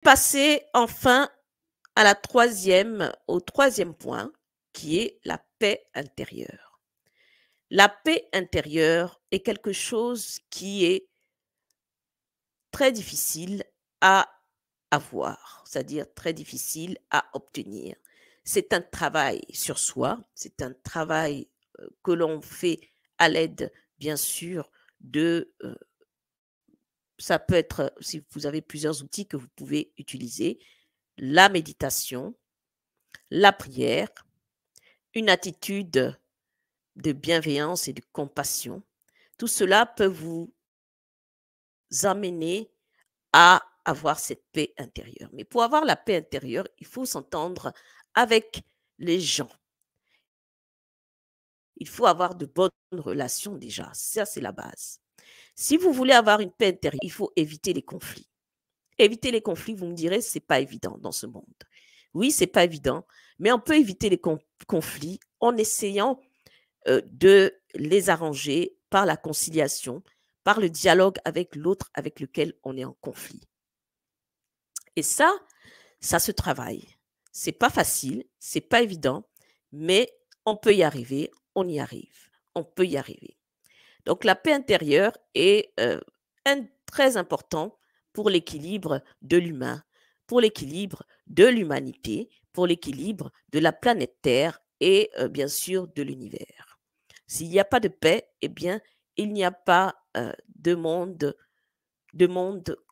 Passer enfin à au troisième point, qui est la paix intérieure. La paix intérieure est quelque chose qui est très difficile à avoir, c'est-à-dire très difficile à obtenir. C'est un travail sur soi, c'est un travail que l'on fait à l'aide, bien sûr, ça peut être, si vous avez plusieurs outils que vous pouvez utiliser, la méditation, la prière, une attitude de bienveillance et de compassion. Tout cela peut vous amener à avoir cette paix intérieure. Mais pour avoir la paix intérieure, il faut s'entendre avec les gens. Il faut avoir de bonnes relations déjà. Ça, c'est la base. Si vous voulez avoir une paix intérieure, il faut éviter les conflits. Éviter les conflits, vous me direz, c'est pas évident dans ce monde. Oui, c'est pas évident, mais on peut éviter les conflits en essayant de les arranger par la conciliation, par le dialogue avec l'autre avec lequel on est en conflit. Et ça se travaille. C'est pas facile, c'est pas évident, mais on peut y arriver, on y arrive, on peut y arriver. Donc la paix intérieure est très important pour l'équilibre de l'humain, pour l'équilibre de l'humanité, pour l'équilibre de la planète Terre et bien sûr de l'univers. S'il n'y a pas de paix, eh bien, il n'y a pas de monde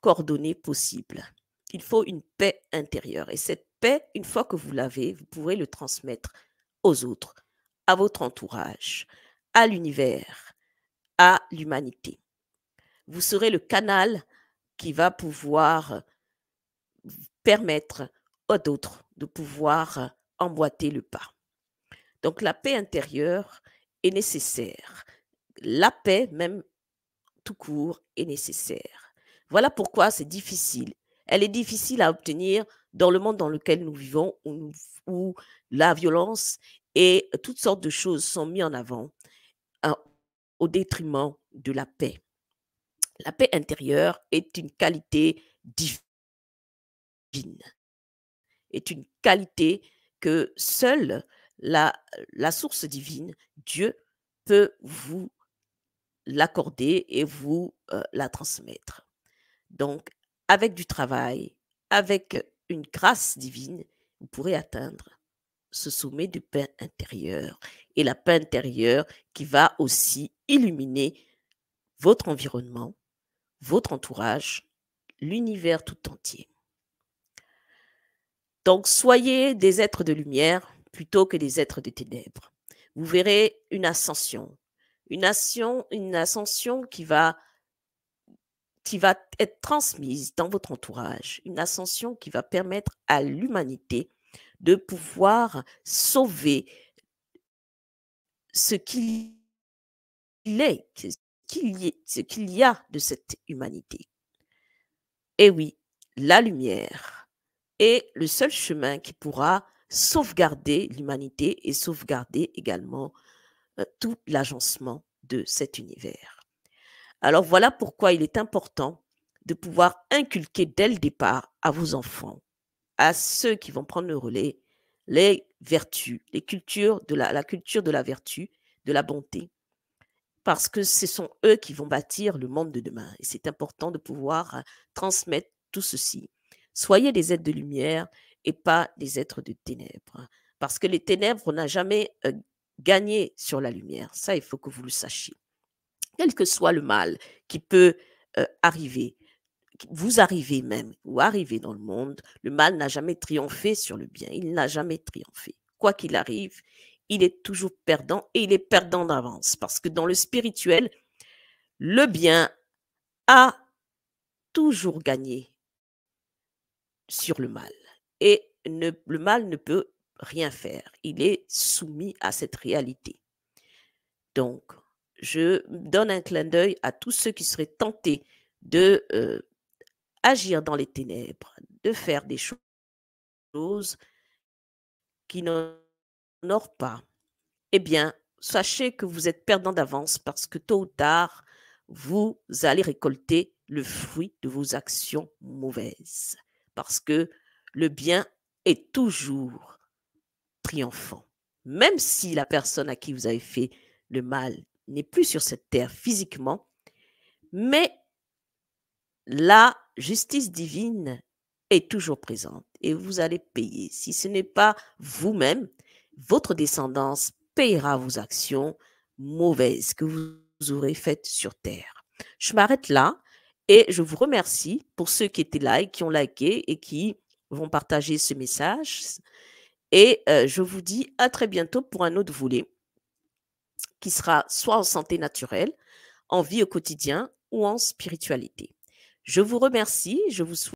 coordonné possible. Il faut une paix intérieure. Et cette paix, une fois que vous l'avez, vous pourrez le transmettre aux autres, à votre entourage, à l'univers, à l'humanité. Vous serez le canal qui va pouvoir permettre à d'autres de pouvoir emboîter le pas. Donc la paix intérieure est nécessaire. La paix, même tout court, est nécessaire. Voilà pourquoi c'est difficile. Elle est difficile à obtenir dans le monde dans lequel nous vivons, où la violence et toutes sortes de choses sont mises en avant euh, au détriment de la paix. La paix intérieure est une qualité divine, est une qualité que seule la source divine, Dieu, peut vous l'accorder et vous la transmettre. Donc, avec du travail, avec une grâce divine, vous pourrez atteindre ce sommet de paix intérieure. Et la paix intérieure qui va aussi illuminer votre environnement, votre entourage, l'univers tout entier. Donc, soyez des êtres de lumière plutôt que des êtres de ténèbres. Vous verrez une ascension qui va être transmise dans votre entourage, une ascension qui va permettre à l'humanité de pouvoir sauver ce qu'il est, ce qu'il y a de cette humanité. Et oui, la lumière est le seul chemin qui pourra sauvegarder l'humanité et sauvegarder également tout l'agencement de cet univers. Alors voilà pourquoi il est important de pouvoir inculquer dès le départ à vos enfants, à ceux qui vont prendre le relais, les vertus, la culture de la vertu, de la bonté, parce que ce sont eux qui vont bâtir le monde de demain. Et c'est important de pouvoir transmettre tout ceci. Soyez des êtres de lumière et pas des êtres de ténèbres. Parce que les ténèbres n'ont jamais gagné sur la lumière. Ça, il faut que vous le sachiez. Quel que soit le mal qui peut arriver, vous arrivez même, ou arrivez dans le monde, le mal n'a jamais triomphé sur le bien. Il n'a jamais triomphé. Quoi qu'il arrive, il est toujours perdant et il est perdant d'avance. Parce que dans le spirituel, le bien a toujours gagné sur le mal. Et le mal ne peut rien faire. Il est soumis à cette réalité. Donc, je donne un clin d'œil à tous ceux qui seraient tentés de agir dans les ténèbres, de faire des choses qui n'honorent pas. Eh bien, sachez que vous êtes perdant d'avance parce que tôt ou tard, vous allez récolter le fruit de vos actions mauvaises. parce que le bien est toujours triomphant. Même si la personne à qui vous avez fait le mal n'est plus sur cette terre physiquement, mais la justice divine est toujours présente et vous allez payer. Si ce n'est pas vous-même, votre descendance payera vos actions mauvaises que vous aurez faites sur terre. Je m'arrête là et je vous remercie pour ceux qui étaient là et qui ont liké et qui vont partager ce message. Et je vous dis à très bientôt pour un autre volet qui sera soit en santé naturelle, en vie au quotidien ou en spiritualité. Je vous remercie, je vous souhaite